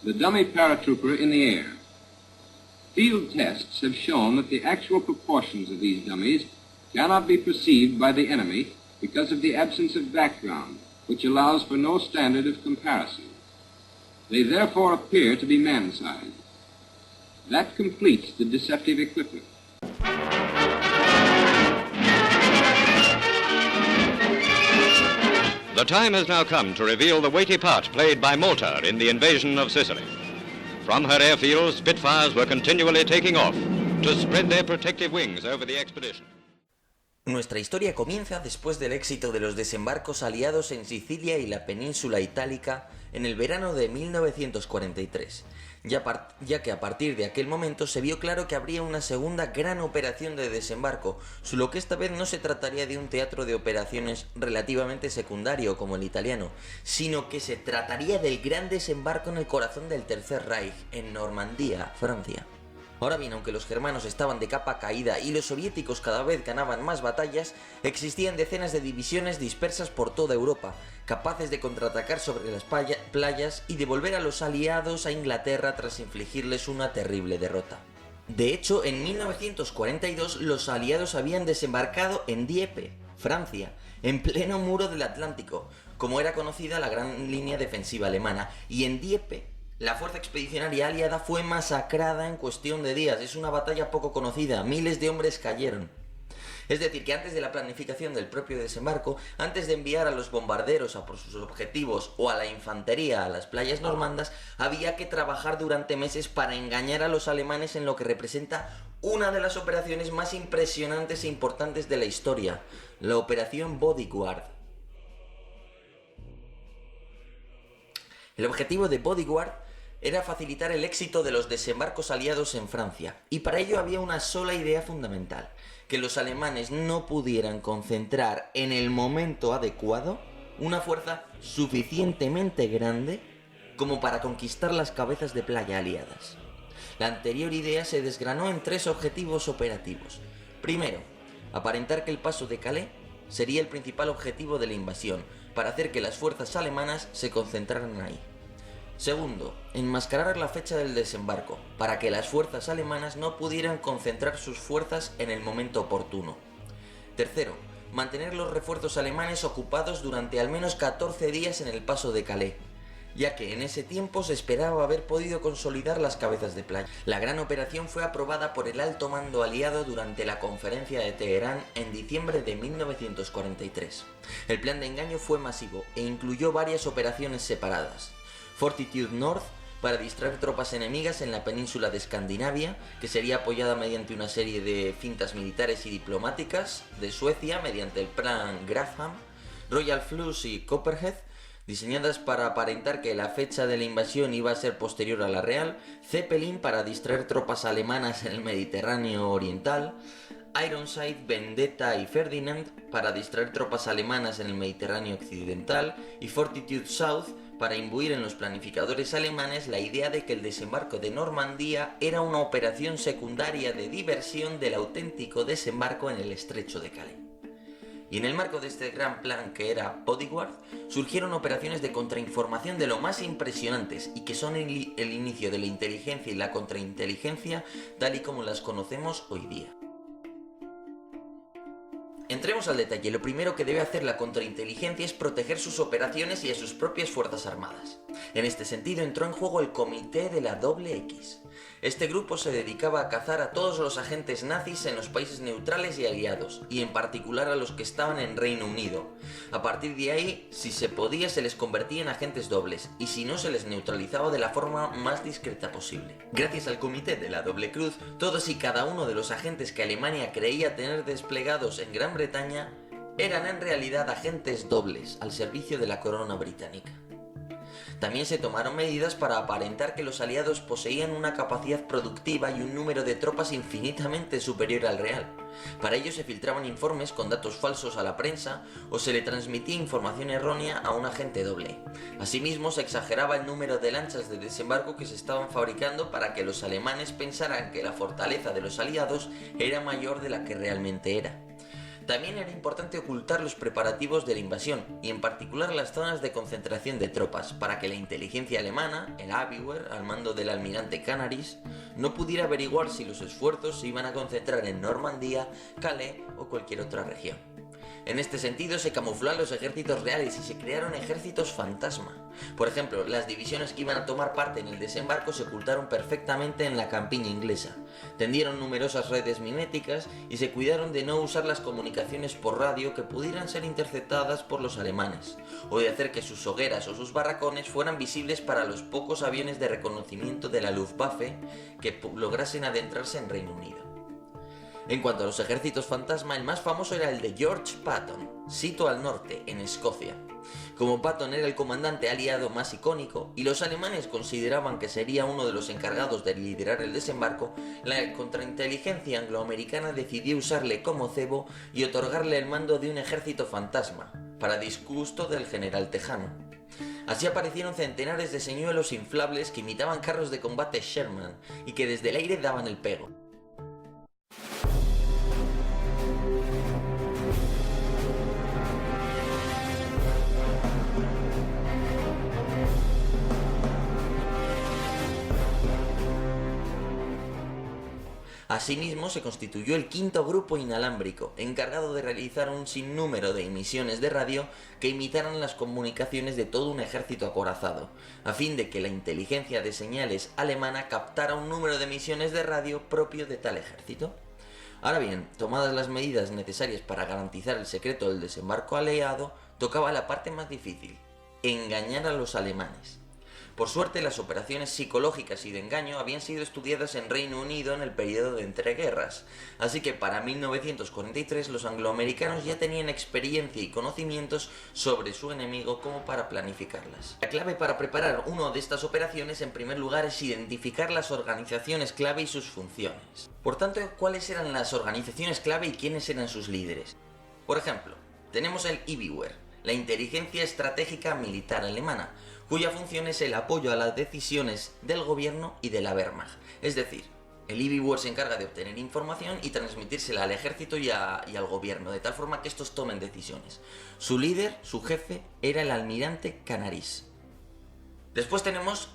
the dummy paratrooper in the air. Field tests have shown that the actual proportions of these dummies cannot be perceived by the enemy because of the absence of background, which allows for no standard of comparison. They therefore appear to be man-sized. That completes the deceptive equipment. The time has now come to reveal the weighty part played by Malta in the invasion of Sicily. From her airfield, Spitfires were continually taking off to spread their protective wings over the expedition. Nuestra historia comienza después del éxito de los desembarcos aliados en Sicilia y la península itálica en el verano de 1943, ya que a partir de aquel momento se vio claro que habría una segunda gran operación de desembarco, solo que esta vez no se trataría de un teatro de operaciones relativamente secundario como el italiano, sino que se trataría del gran desembarco en el corazón del Tercer Reich, en Normandía, Francia. Ahora bien, aunque los germanos estaban de capa caída y los soviéticos cada vez ganaban más batallas, existían decenas de divisiones dispersas por toda Europa, capaces de contraatacar sobre las playas y devolver a los aliados a Inglaterra tras infligirles una terrible derrota. De hecho, en 1942 los aliados habían desembarcado en Dieppe, Francia, en pleno muro del Atlántico, como era conocida la gran línea defensiva alemana, y en Dieppe la fuerza expedicionaria aliada fue masacrada en cuestión de días. Es una batalla poco conocida, miles de hombres cayeron. Es decir, que antes de la planificación del propio desembarco, antes de enviar a los bombarderos a por sus objetivos o a la infantería a las playas normandas, había que trabajar durante meses para engañar a los alemanes en lo que representa una de las operaciones más impresionantes e importantes de la historia, la Operación Bodyguard. El objetivo de Bodyguard era facilitar el éxito de los desembarcos aliados en Francia, y para ello había una sola idea fundamental: que los alemanes no pudieran concentrar en el momento adecuado una fuerza suficientemente grande como para conquistar las cabezas de playa aliadas. La anterior idea se desgranó en 3 objetivos operativos. Primero, aparentar que el paso de Calais sería el principal objetivo de la invasión, para hacer que las fuerzas alemanas se concentraran ahí. Segundo, enmascarar la fecha del desembarco, para que las fuerzas alemanas no pudieran concentrar sus fuerzas en el momento oportuno. Tercero, mantener los refuerzos alemanes ocupados durante al menos 14 días en el paso de Calais, ya que en ese tiempo se esperaba haber podido consolidar las cabezas de playa. La gran operación fue aprobada por el alto mando aliado durante la conferencia de Teherán en diciembre de 1943. El plan de engaño fue masivo e incluyó varias operaciones separadas. Fortitude North, para distraer tropas enemigas en la península de Escandinavia, que sería apoyada mediante una serie de fintas militares y diplomáticas de Suecia mediante el plan Graham. Royal Flush y Copperhead, diseñadas para aparentar que la fecha de la invasión iba a ser posterior a la real. Zeppelin, para distraer tropas alemanas en el Mediterráneo oriental. Ironside, Vendetta y Ferdinand, para distraer tropas alemanas en el Mediterráneo occidental. Y Fortitude South, para imbuir en los planificadores alemanes la idea de que el desembarco de Normandía era una operación secundaria de diversión del auténtico desembarco en el estrecho de Calais. Y en el marco de este gran plan que era Bodyguard, surgieron operaciones de contrainformación de lo más impresionantes y que son el inicio de la inteligencia y la contrainteligencia tal y como las conocemos hoy día. Entremos al detalle. Lo primero que debe hacer la contrainteligencia es proteger sus operaciones y a sus propias fuerzas armadas. En este sentido entró en juego el Comité de la Doble X. Este grupo se dedicaba a cazar a todos los agentes nazis en los países neutrales y aliados, y en particular a los que estaban en Reino Unido. A partir de ahí, si se podía, se les convertía en agentes dobles, y si no, se les neutralizaba de la forma más discreta posible. Gracias al Comité de la Doble Cruz, todos y cada uno de los agentes que Alemania creía tener desplegados en Gran Bretaña eran en realidad agentes dobles al servicio de la corona británica. También se tomaron medidas para aparentar que los aliados poseían una capacidad productiva y un número de tropas infinitamente superior al real. Para ello se filtraban informes con datos falsos a la prensa o se le transmitía información errónea a un agente doble. Asimismo, se exageraba el número de lanchas de desembarco que se estaban fabricando para que los alemanes pensaran que la fortaleza de los aliados era mayor de la que realmente era. También era importante ocultar los preparativos de la invasión, y en particular las zonas de concentración de tropas, para que la inteligencia alemana, el Abwehr, al mando del almirante Canaris, no pudiera averiguar si los esfuerzos se iban a concentrar en Normandía, Calais o cualquier otra región. En este sentido se camufló a los ejércitos reales y se crearon ejércitos fantasma. Por ejemplo, las divisiones que iban a tomar parte en el desembarco se ocultaron perfectamente en la campiña inglesa, tendieron numerosas redes miméticas y se cuidaron de no usar las comunicaciones por radio que pudieran ser interceptadas por los alemanes, o de hacer que sus hogueras o sus barracones fueran visibles para los pocos aviones de reconocimiento de la Luftwaffe que lograsen adentrarse en Reino Unido. En cuanto a los ejércitos fantasma, el más famoso era el de George Patton, situado al norte, en Escocia. Como Patton era el comandante aliado más icónico, y los alemanes consideraban que sería uno de los encargados de liderar el desembarco, la contrainteligencia angloamericana decidió usarle como cebo y otorgarle el mando de un ejército fantasma, para disgusto del general tejano. Así aparecieron centenares de señuelos inflables que imitaban carros de combate Sherman y que desde el aire daban el pego. Asimismo, se constituyó el quinto grupo inalámbrico, encargado de realizar un sinnúmero de emisiones de radio que imitaran las comunicaciones de todo un ejército acorazado, a fin de que la inteligencia de señales alemana captara un número de emisiones de radio propio de tal ejército. Ahora bien, tomadas las medidas necesarias para garantizar el secreto del desembarco aliado, tocaba la parte más difícil: engañar a los alemanes. Por suerte, las operaciones psicológicas y de engaño habían sido estudiadas en Reino Unido en el periodo de entreguerras, así que para 1943 los angloamericanos ya tenían experiencia y conocimientos sobre su enemigo como para planificarlas. La clave para preparar una de estas operaciones, en primer lugar, es identificar las organizaciones clave y sus funciones. Por tanto, ¿cuáles eran las organizaciones clave y quiénes eran sus líderes? Por ejemplo, tenemos el Abwehr, la inteligencia estratégica militar alemana, cuya función es el apoyo a las decisiones del gobierno y de la Wehrmacht. Es decir, el Abwehr se encarga de obtener información y transmitírsela al ejército y al gobierno, de tal forma que estos tomen decisiones. Su líder, su jefe, era el almirante Canaris. Después tenemos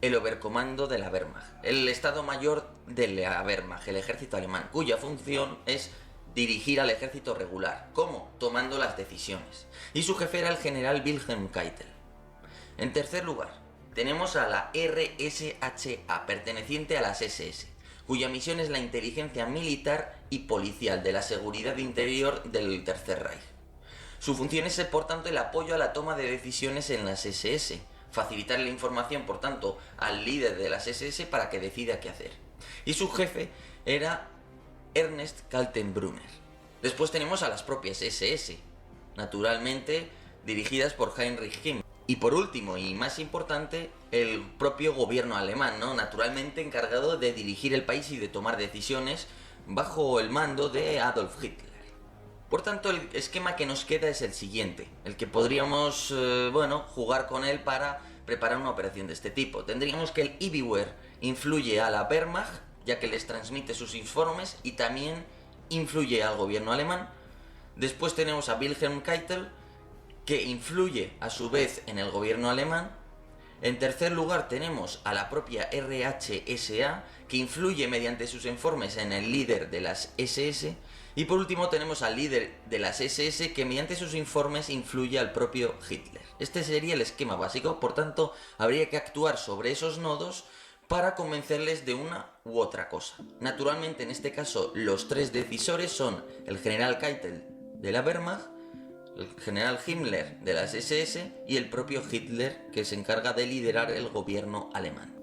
el Oberkommando de la Wehrmacht, el Estado Mayor de la Wehrmacht, el ejército alemán, cuya función es dirigir al ejército regular. ¿Cómo? Tomando las decisiones. Y su jefe era el general Wilhelm Keitel. En tercer lugar, tenemos a la RSHA, perteneciente a las SS, cuya misión es la inteligencia militar y policial de la seguridad interior del Tercer Reich. Su función es, por tanto, el apoyo a la toma de decisiones en las SS, facilitar la información, por tanto, al líder de las SS para que decida qué hacer. Y su jefe era Ernst Kaltenbrunner. Después tenemos a las propias SS, naturalmente dirigidas por Heinrich Himmler. Y por último, y más importante, el propio gobierno alemán, ¿no? Naturalmente encargado de dirigir el país y de tomar decisiones bajo el mando de Adolf Hitler. Por tanto, el esquema que nos queda es el siguiente, el que podríamos, jugar con él para preparar una operación de este tipo. Tendríamos que el Abwehr influye a la Wehrmacht, ya que les transmite sus informes, y también influye al gobierno alemán. Después tenemos a Wilhelm Keitel, que influye a su vez en el gobierno alemán. En tercer lugar tenemos a la propia RHSA, que influye mediante sus informes en el líder de las SS. Y por último tenemos al líder de las SS, que mediante sus informes influye al propio Hitler. Este sería el esquema básico, por tanto habría que actuar sobre esos nodos para convencerles de una u otra cosa. Naturalmente, en este caso, los tres decisores son el general Keitel de la Wehrmacht, el general Himmler de las SS y el propio Hitler, que se encarga de liderar el gobierno alemán.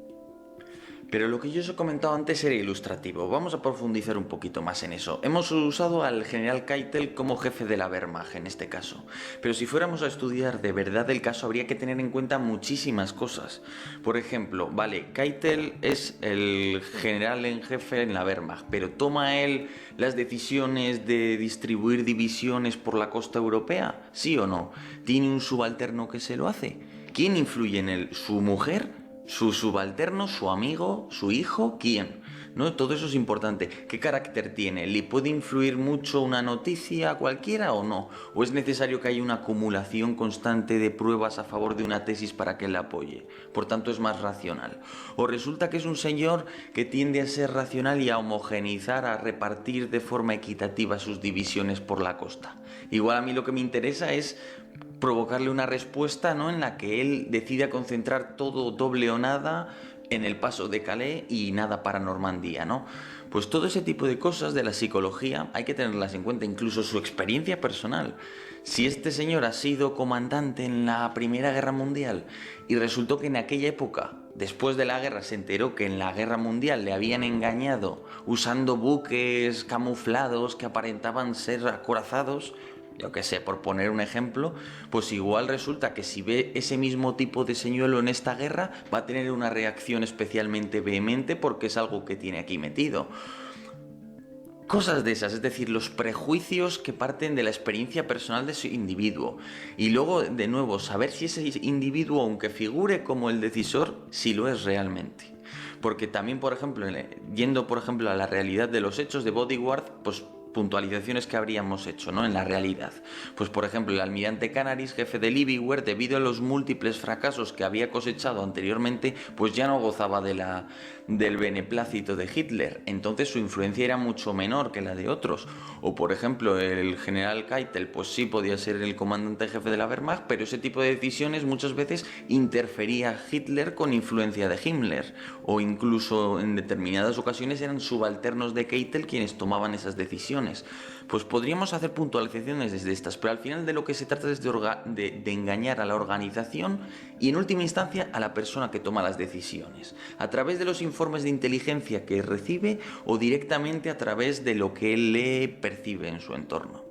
Pero lo que yo os he comentado antes era ilustrativo. Vamos a profundizar un poquito más en eso. Hemos usado al general Keitel como jefe de la Wehrmacht en este caso. Pero si fuéramos a estudiar de verdad el caso, habría que tener en cuenta muchísimas cosas. Por ejemplo, Keitel es el general en jefe en la Wehrmacht, pero ¿toma él las decisiones de distribuir divisiones por la costa europea? ¿Sí o no? ¿Tiene un subalterno que se lo hace? ¿Quién influye en él? ¿Su mujer? ¿Su subalterno, su amigo, su hijo? ¿Quién? ¿No? Todo eso es importante. ¿Qué carácter tiene? ¿Le puede influir mucho una noticia cualquiera o no? ¿O es necesario que haya una acumulación constante de pruebas a favor de una tesis para que la apoye? Por tanto, es más racional. ¿O resulta que es un señor que tiende a ser racional y a homogeneizar, a repartir de forma equitativa sus divisiones por la costa? Igual a mí lo que me interesa es provocarle una respuesta, ¿no?, en la que él decida concentrar todo, doble o nada, en el paso de Calais y nada para Normandía, ¿no? Pues todo ese tipo de cosas de la psicología hay que tenerlas en cuenta, incluso su experiencia personal. Si este señor ha sido comandante en la Primera Guerra Mundial y resultó que en aquella época, después de la guerra, se enteró que en la Guerra Mundial le habían engañado usando buques camuflados que aparentaban ser acorazados, yo que sé, por poner un ejemplo, pues igual resulta que si ve ese mismo tipo de señuelo en esta guerra, va a tener una reacción especialmente vehemente porque es algo que tiene aquí metido. Cosas de esas, es decir, los prejuicios que parten de la experiencia personal de ese individuo. Y luego, de nuevo, saber si ese individuo, aunque figure como el decisor, si lo es realmente. Porque también, por ejemplo, yendo por ejemplo a la realidad de los hechos de Bodyguard, pues puntualizaciones que habríamos hecho, ¿no?, en la realidad. Pues por ejemplo, el almirante Canaris, jefe de Liebigwer, debido a los múltiples fracasos que había cosechado anteriormente, pues ya no gozaba del beneplácito de Hitler, entonces su influencia era mucho menor que la de otros. O por ejemplo, el general Keitel, pues sí podía ser el comandante jefe de la Wehrmacht, pero ese tipo de decisiones muchas veces interfería Hitler con influencia de Himmler, o incluso en determinadas ocasiones eran subalternos de Keitel quienes tomaban esas decisiones. Pues podríamos hacer puntualizaciones desde estas, pero al final de lo que se trata es de engañar a la organización y en última instancia a la persona que toma las decisiones, a través de los informes de inteligencia que recibe o directamente a través de lo que él le percibe en su entorno.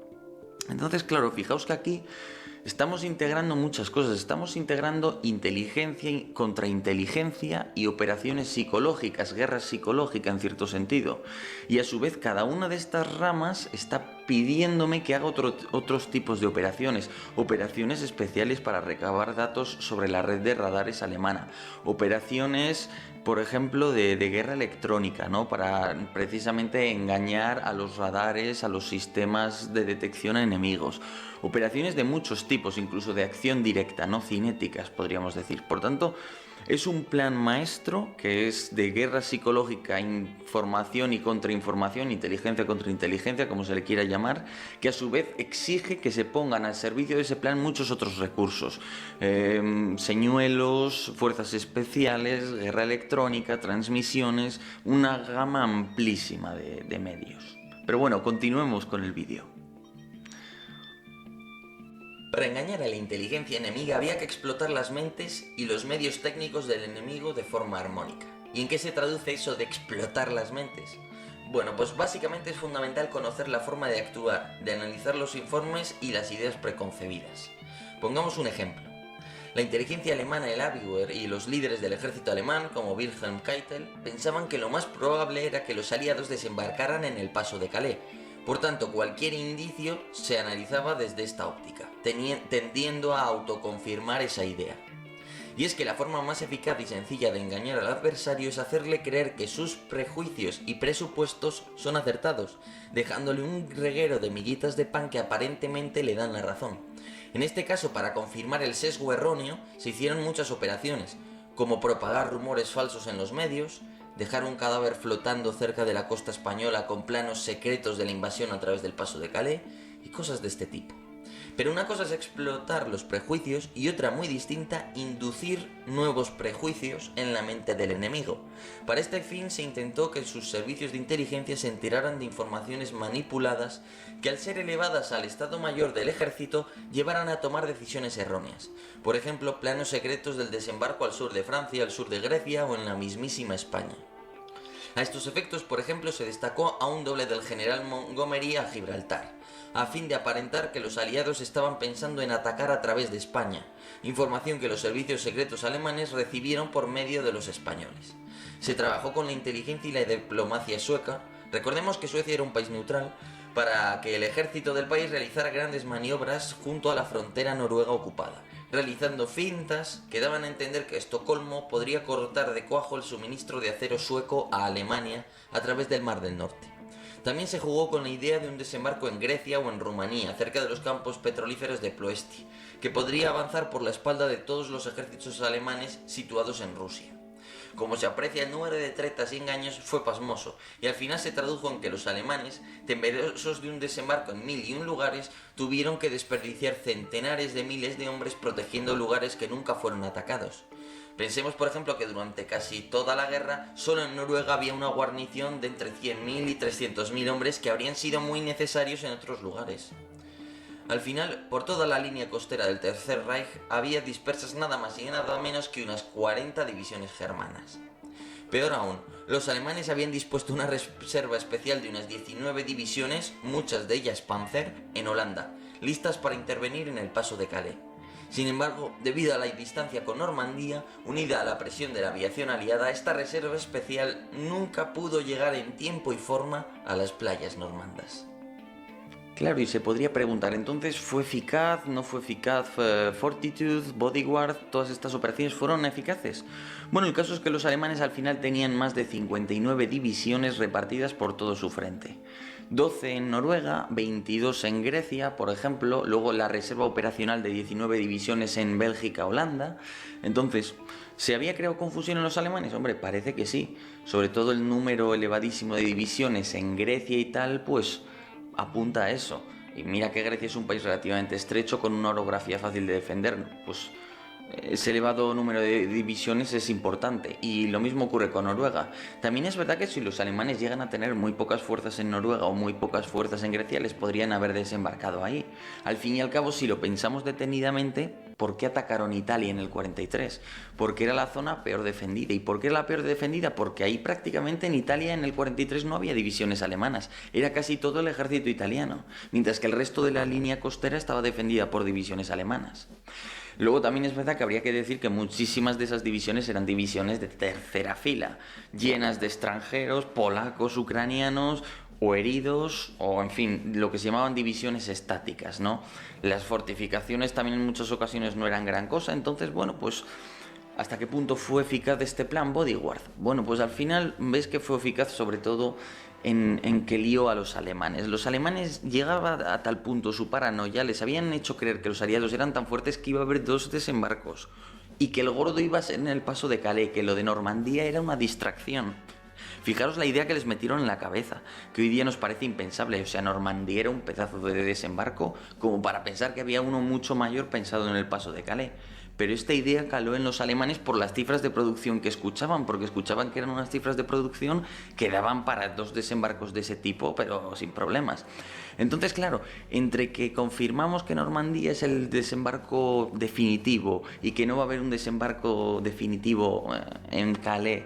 Entonces, claro, fijaos que aquí estamos integrando muchas cosas, estamos integrando inteligencia y contrainteligencia y operaciones psicológicas, guerra psicológica en cierto sentido. Y a su vez cada una de estas ramas está pidiéndome que haga otros tipos de operaciones especiales para recabar datos sobre la red de radares alemana, operaciones, por ejemplo, de guerra electrónica, ¿no?, para precisamente engañar a los radares, a los sistemas de detección a enemigos, operaciones de muchos tipos, incluso de acción directa, no cinéticas, podríamos decir. Por tanto, es un plan maestro que es de guerra psicológica, información y contrainformación, inteligencia contra inteligencia, como se le quiera llamar, que a su vez exige que se pongan al servicio de ese plan muchos otros recursos. Señuelos, fuerzas especiales, guerra electrónica, transmisiones, una gama amplísima de medios. Pero bueno, continuemos con el vídeo. Para engañar a la inteligencia enemiga había que explotar las mentes y los medios técnicos del enemigo de forma armónica. ¿Y en qué se traduce eso de explotar las mentes? Bueno, pues básicamente es fundamental conocer la forma de actuar, de analizar los informes y las ideas preconcebidas. Pongamos un ejemplo. La inteligencia alemana, el Abwehr, y los líderes del ejército alemán, como Wilhelm Keitel, pensaban que lo más probable era que los aliados desembarcaran en el paso de Calais. Por tanto, cualquier indicio se analizaba desde esta óptica, tendiendo a autoconfirmar esa idea. Y es que la forma más eficaz y sencilla de engañar al adversario es hacerle creer que sus prejuicios y presupuestos son acertados, dejándole un reguero de miguitas de pan que aparentemente le dan la razón. En este caso, para confirmar el sesgo erróneo, se hicieron muchas operaciones, como propagar rumores falsos en los medios, dejar un cadáver flotando cerca de la costa española con planos secretos de la invasión a través del paso de Calais y cosas de este tipo. Pero una cosa es explotar los prejuicios y otra muy distinta, inducir nuevos prejuicios en la mente del enemigo. Para este fin se intentó que sus servicios de inteligencia se enteraran de informaciones manipuladas que al ser elevadas al Estado Mayor del Ejército llevaran a tomar decisiones erróneas. Por ejemplo, planos secretos del desembarco al sur de Francia, al sur de Grecia o en la mismísima España. A estos efectos, por ejemplo, se destacó a un doble del general Montgomery a Gibraltar, a fin de aparentar que los aliados estaban pensando en atacar a través de España, información que los servicios secretos alemanes recibieron por medio de los españoles. Se trabajó con la inteligencia y la diplomacia sueca. Recordemos que Suecia era un país neutral, para que el ejército del país realizara grandes maniobras junto a la frontera noruega ocupada. realizando fintas que daban a entender que Estocolmo podría cortar de cuajo el suministro de acero sueco a Alemania a través del Mar del Norte. También se jugó con la idea de un desembarco en Grecia o en Rumanía, cerca de los campos petrolíferos de Ploesti, que podría avanzar por la espalda de todos los ejércitos alemanes situados en Rusia. Como se aprecia, el número de tretas y engaños fue pasmoso, y al final se tradujo en que los alemanes, temerosos de un desembarco en 1001 lugares, tuvieron que desperdiciar centenares de miles de hombres protegiendo lugares que nunca fueron atacados. Pensemos, por ejemplo, que durante casi toda la guerra, solo en Noruega había una guarnición de entre 100.000 y 300.000 hombres que habrían sido muy necesarios en otros lugares. Al final, por toda la línea costera del Tercer Reich había dispersas nada más y nada menos que unas 40 divisiones germanas. Peor aún, los alemanes habían dispuesto una reserva especial de unas 19 divisiones, muchas de ellas Panzer, en Holanda, listas para intervenir en el paso de Calais. Sin embargo, debido a la distancia con Normandía, unida a la presión de la aviación aliada, esta reserva especial nunca pudo llegar en tiempo y forma a las playas normandas. Claro, y se podría preguntar, entonces, ¿fue eficaz? ¿No fue eficaz? ¿Fortitude? ¿Bodyguard? ¿Todas estas operaciones fueron eficaces? Bueno, el caso es que los alemanes al final tenían más de 59 divisiones repartidas por todo su frente. 12 en Noruega, 22 en Grecia, por ejemplo, luego la reserva operacional de 19 divisiones en Bélgica, Holanda. Entonces, ¿se había creado confusión en los alemanes? Hombre, parece que sí. Sobre todo el número elevadísimo de divisiones en Grecia y tal, pues apunta a eso. Y mira que Grecia es un país relativamente estrecho con una orografía fácil de defender, pues ese elevado número de divisiones es importante, y lo mismo ocurre con Noruega. También es verdad que si los alemanes llegan a tener muy pocas fuerzas en Noruega o muy pocas fuerzas en Grecia, les podrían haber desembarcado ahí. Al fin y al cabo, si lo pensamos detenidamente, ¿por qué atacaron Italia en el 43? Porque era la zona peor defendida. ¿Y por qué era la peor defendida? Porque ahí prácticamente en Italia en el 43 no había divisiones alemanas, era casi todo el ejército italiano, mientras que el resto de la línea costera estaba defendida por divisiones alemanas. Luego también es verdad que habría que decir que muchísimas de esas divisiones eran divisiones de tercera fila, llenas de extranjeros, polacos, ucranianos o heridos, o en fin, lo que se llamaban divisiones estáticas, ¿no? Las fortificaciones también en muchas ocasiones no eran gran cosa, entonces, bueno, pues ¿hasta qué punto fue eficaz este plan Bodyguard? Bueno, pues al final ves que fue eficaz sobre todo en que lió a los alemanes. Los alemanes llegaban a tal punto su paranoia, les habían hecho creer que los aliados eran tan fuertes que iba a haber 2 desembarcos y que el gordo iba a ser en el paso de Calais, que lo de Normandía era una distracción. Fijaros la idea que les metieron en la cabeza, que hoy día nos parece impensable. O sea, Normandía era un pedazo de desembarco como para pensar que había uno mucho mayor pensado en el paso de Calais. Pero esta idea caló en los alemanes por las cifras de producción que escuchaban, porque escuchaban que eran unas cifras de producción que daban para 2 desembarcos de ese tipo, pero sin problemas. Entonces, claro, entre que confirmamos que Normandía es el desembarco definitivo y que no va a haber un desembarco definitivo en Calais,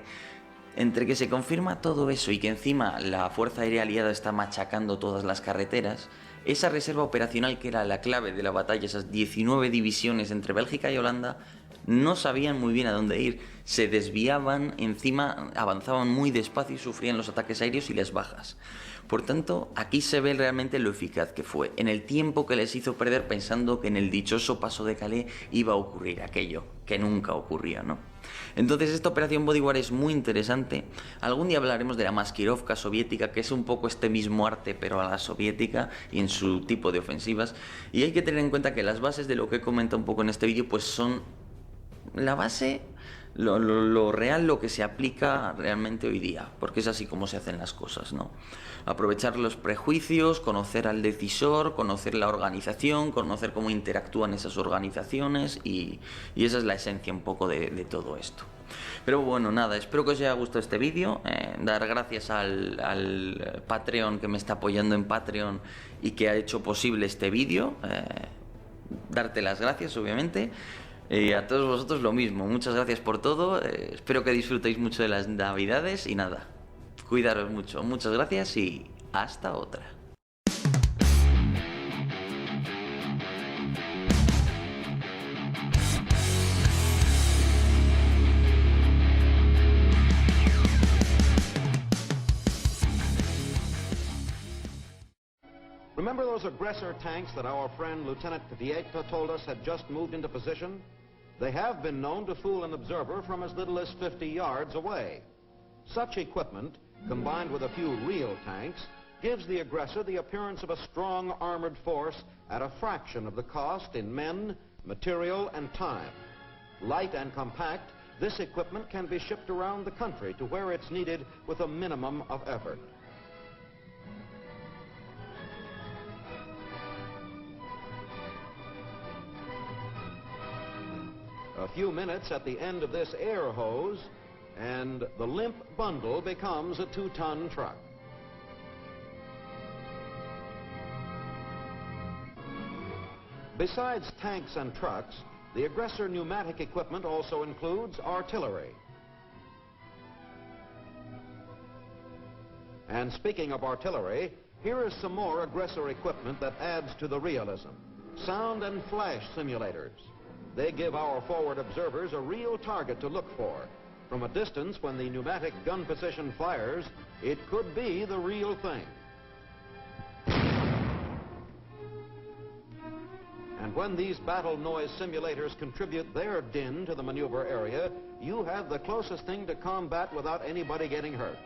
entre que se confirma todo eso y que encima la Fuerza Aérea Aliada está machacando todas las carreteras, esa reserva operacional que era la clave de la batalla, esas 19 divisiones entre Bélgica y Holanda, no sabían muy bien a dónde ir, se desviaban, encima avanzaban muy despacio y sufrían los ataques aéreos y las bajas. Por tanto, aquí se ve realmente lo eficaz que fue, en el tiempo que les hizo perder pensando que en el dichoso paso de Calais iba a ocurrir aquello, que nunca ocurría, ¿no? Entonces esta operación Bodyguard es muy interesante. Algún día hablaremos de la Maskirovka soviética, que es un poco este mismo arte pero a la soviética y en su tipo de ofensivas. Y hay que tener en cuenta que las bases de lo que he comentado un poco en este vídeo pues son la base, lo real, lo que se aplica realmente hoy día, porque es así como se hacen las cosas, ¿no? Aprovechar los prejuicios, conocer al decisor, conocer la organización, conocer cómo interactúan esas organizaciones y esa es la esencia un poco de todo esto. Pero bueno, nada, espero que os haya gustado este vídeo, dar gracias al Patreon que me está apoyando en Patreon y que ha hecho posible este vídeo, darte las gracias obviamente. Y a todos vosotros lo mismo, muchas gracias por todo, espero que disfrutéis mucho de las navidades y nada, cuidaros mucho, muchas gracias y hasta otra. Remember Remember those aggressor tanks that our friend Lieutenant Vieta told us had just moved into position? They have been known to fool an observer from as little as 50 yards away. Such equipment, combined with a few real tanks, gives the aggressor the appearance of a strong armored force at a fraction of the cost in men, material, and time. Light and compact, this equipment can be shipped around the country to where it's needed with a minimum of effort. A few minutes at the end of this air hose, and the limp bundle becomes a 2-ton truck. Besides tanks and trucks, the aggressor pneumatic equipment also includes artillery. And speaking of artillery, here is some more aggressor equipment that adds to the realism. Sound and flash simulators. They give our forward observers a real target to look for. From a distance, when the pneumatic gun position fires, it could be the real thing. And when these battle noise simulators contribute their din to the maneuver area, you have the closest thing to combat without anybody getting hurt.